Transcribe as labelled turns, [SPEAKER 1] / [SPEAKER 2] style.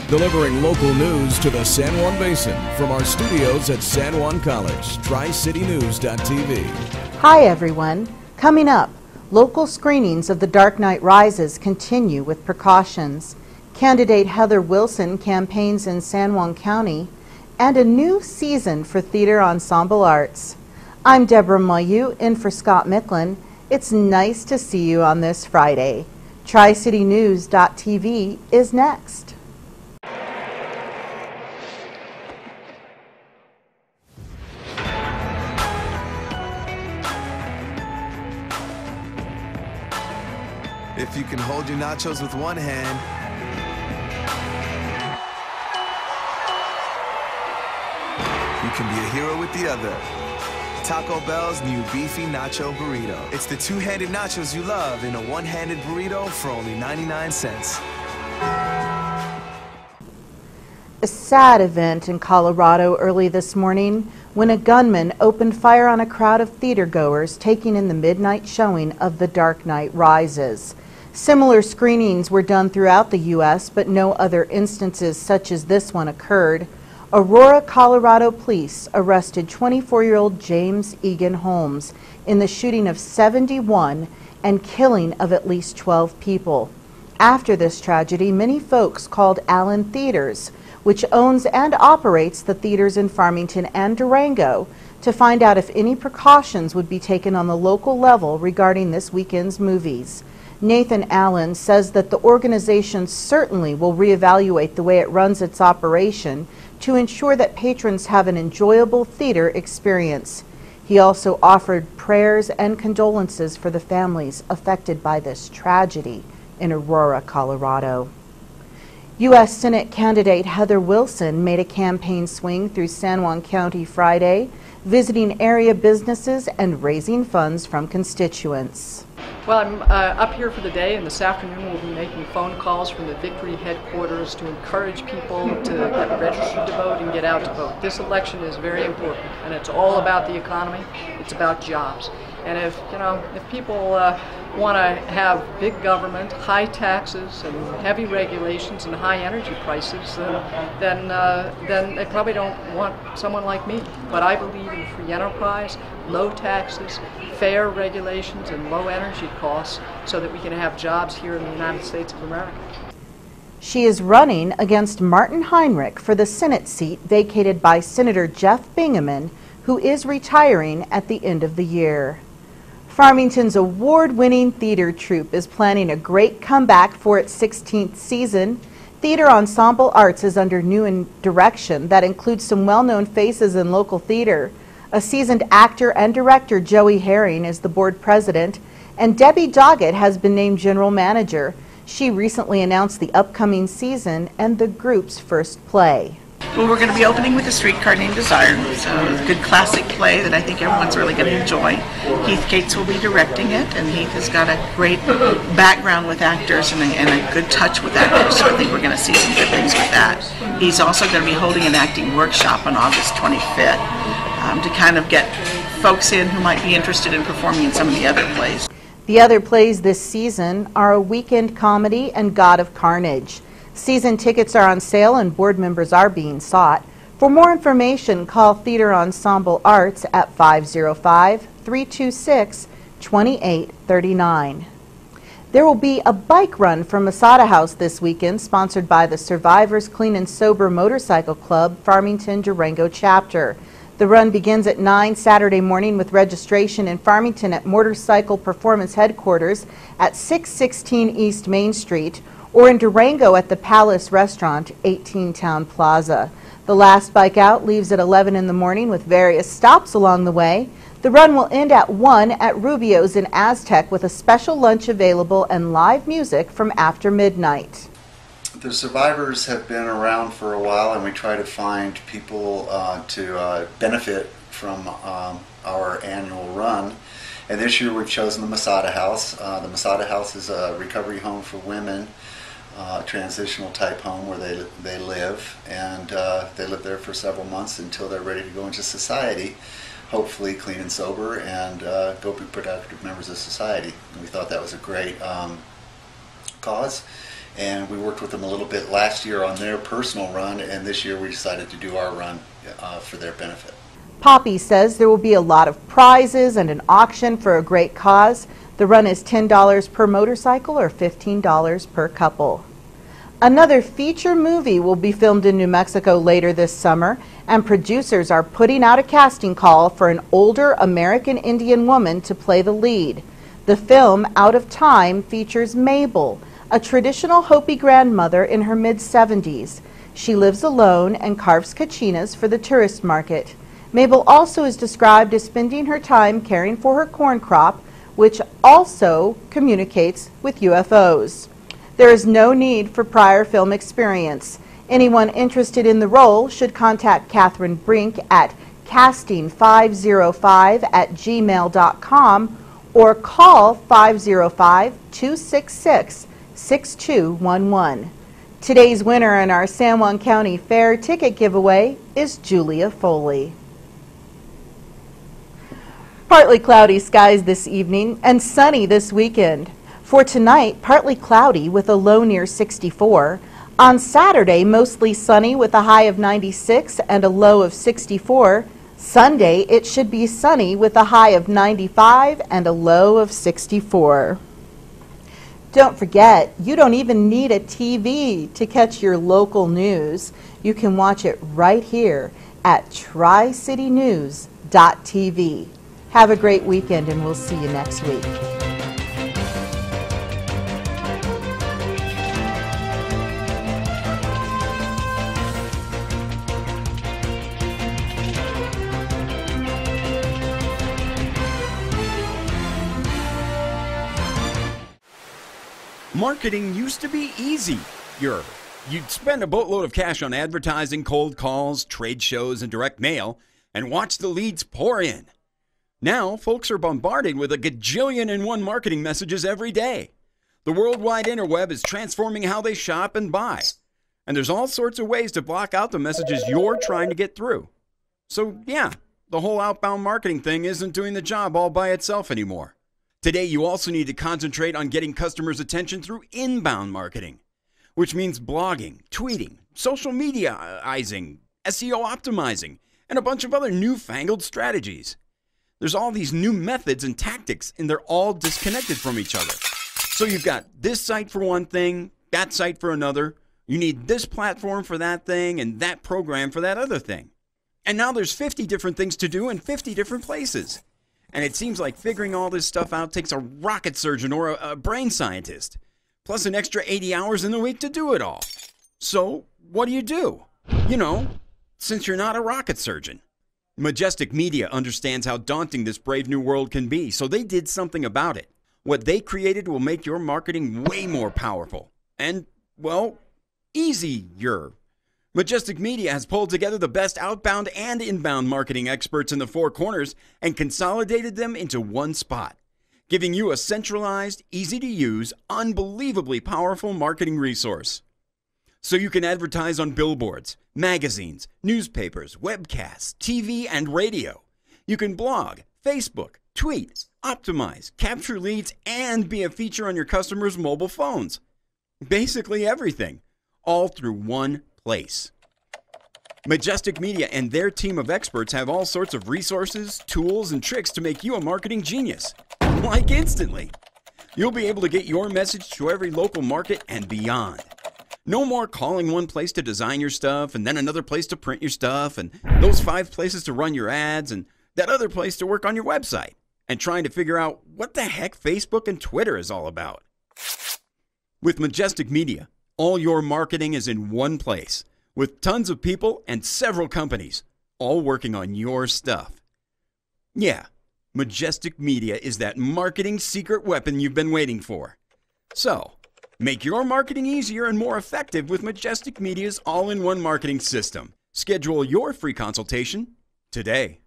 [SPEAKER 1] Delivering local news to the San Juan Basin from our studios at San Juan College, TriCityNews.tv.
[SPEAKER 2] Hi everyone. Coming up, local screenings of The Dark Knight Rises continue with precautions. Candidate Heather Wilson campaigns in San Juan County, and a new season for Theater Ensemble Arts. I'm Deborah Mayu, in for Scott Micklin. It's nice to see you on this Friday. TriCityNews.tv is next.
[SPEAKER 3] If you can hold your nachos with one hand, you can be a hero with the other. Taco Bell's new beefy nacho burrito. It's the two-handed nachos you love in a one-handed burrito for only 99 cents.
[SPEAKER 2] A sad event in Colorado early this morning when a gunman opened fire on a crowd of theatergoers taking in the midnight showing of The Dark Knight Rises. Similar screenings were done throughout the U.S., but no other instances such as this one occurred. Aurora, Colorado police arrested 24-year-old James Egan Holmes in the shooting of 71 and killing of at least 12 people. After this tragedy, many folks called Allen Theaters, which owns and operates the theaters in Farmington and Durango, to find out if any precautions would be taken on the local level regarding this weekend's movies. Nathan Allen says that the organization certainly will reevaluate the way it runs its operation to ensure that patrons have an enjoyable theater experience. He also offered prayers and condolences for the families affected by this tragedy in Aurora, Colorado. U.S. Senate candidate Heather Wilson made a campaign swing through San Juan County Friday, visiting area businesses and raising funds from constituents.
[SPEAKER 4] Well, I'm up here for the day, and this afternoon we'll be making phone calls from the Victory headquarters to encourage people to get registered to vote and get out to vote. This election is very important, and it's all about the economy. It's about jobs. And if people want to have big government, high taxes, and heavy regulations and high energy prices, then they probably don't want someone like me. But I believe in free enterprise, low taxes, fair regulations, and low energy costs so that we can have jobs here in the United States of America.
[SPEAKER 2] She is running against Martin Heinrich for the Senate seat vacated by Senator Jeff Bingaman, who is retiring at the end of the year. Farmington's award-winning theater troupe is planning a great comeback for its 16th season. Theater Ensemble Arts is under new direction that includes some well-known faces in local theater. A seasoned actor and director, Joey Herring, is the board president, and Debbie Doggett has been named general manager. She recently announced the upcoming season and the group's first play.
[SPEAKER 5] Well, we're going to be opening with A Streetcar Named Desire. It's a good classic play that I think everyone's really going to enjoy. Heath Cates will be directing it, and Heath has got a great background with actors and a good touch with actors, so I think we're going to see some good things with that. He's also going to be holding an acting workshop on August 25th to kind of get folks in who might be interested in performing in some of the other plays.
[SPEAKER 2] The other plays this season are A Weekend Comedy and God of Carnage. Season tickets are on sale and board members are being sought. For more information, call Theater Ensemble Arts at 505-326-2839. There will be a bike run from Masada House this weekend, sponsored by the Survivors Clean and Sober Motorcycle Club, Farmington Durango chapter. The run begins at 9 Saturday morning with registration in Farmington at Motorcycle Performance Headquarters at 616 East Main Street, or in Durango at the Palace Restaurant, 18 Town Plaza. The last bike out leaves at 11 in the morning with various stops along the way. The run will end at 1 at Rubio's in Aztec with a special lunch available and live music from after midnight.
[SPEAKER 6] The survivors have been around for a while, and we try to find people to benefit from our annual run. And this year we've chosen the Masada House. The Masada House is a recovery home for women, transitional type home where they live, and they live there for several months until they're ready to go into society, hopefully clean and sober, and go be productive members of society. And we thought that was a great cause. And we worked with them a little bit last year on their personal run, and this year we decided to do our run for their benefit.
[SPEAKER 2] Poppy says there will be a lot of prizes and an auction for a great cause. The run is $10 per motorcycle or $15 per couple. Another feature movie will be filmed in New Mexico later this summer, and producers are putting out a casting call for an older American Indian woman to play the lead. The film, Out of Time, features Mabel, a traditional Hopi grandmother in her mid-70s. She lives alone and carves kachinas for the tourist market. Mabel also is described as spending her time caring for her corn crop, which also communicates with UFOs. There is no need for prior film experience. Anyone interested in the role should contact Catherine Brink at casting505@gmail.com or call 505-266-6211. Today's winner in our San Juan County Fair ticket giveaway is Julia Foley. Partly cloudy skies this evening and sunny this weekend. For tonight, partly cloudy with a low near 64. On Saturday, mostly sunny with a high of 96 and a low of 64. Sunday, it should be sunny with a high of 95 and a low of 64. Don't forget, you don't even need a TV to catch your local news. You can watch it right here at tricitynews.tv. Have a great weekend, and we'll see you next week.
[SPEAKER 7] Marketing used to be easy. You'd spend a boatload of cash on advertising, cold calls, trade shows, and direct mail, and watch the leads pour in. Now, folks are bombarded with a gajillion-and-one marketing messages every day. The worldwide interweb is transforming how they shop and buy. And there's all sorts of ways to block out the messages you're trying to get through. So, yeah, the whole outbound marketing thing isn't doing the job all by itself anymore. Today, you also need to concentrate on getting customers' attention through inbound marketing, which means blogging, tweeting, social media-izing, SEO optimizing, and a bunch of other newfangled strategies. There's all these new methods and tactics, and they're all disconnected from each other. So you've got this site for one thing, that site for another. You need this platform for that thing, and that program for that other thing. And now there's 50 different things to do in 50 different places. And it seems like figuring all this stuff out takes a rocket surgeon or a brain scientist, plus an extra 80 hours in the week to do it all. So what do? Since you're not a rocket surgeon. Majestic Media understands how daunting this brave new world can be, so they did something about it. What they created will make your marketing way more powerful and, well, easier. Majestic Media has pulled together the best outbound and inbound marketing experts in the four corners and consolidated them into one spot, giving you a centralized, easy-to-use, unbelievably powerful marketing resource. So you can advertise on billboards, magazines, newspapers, webcasts, TV, and radio. You can blog, Facebook, tweet, optimize, capture leads, and be a feature on your customers' mobile phones. Basically everything, all through one place. Majestic Media and their team of experts have all sorts of resources, tools, and tricks to make you a marketing genius, like instantly. You'll be able to get your message to every local market and beyond. No more calling one place to design your stuff and then another place to print your stuff and those 5 places to run your ads and that other place to work on your website and trying to figure out what the heck Facebook and Twitter is all about. With Majestic Media, all your marketing is in one place with tons of people and several companies all working on your stuff. Yeah, Majestic Media is that marketing secret weapon you've been waiting for. So, make your marketing easier and more effective with Majestic Media's all-in-one marketing system. Schedule your free consultation today.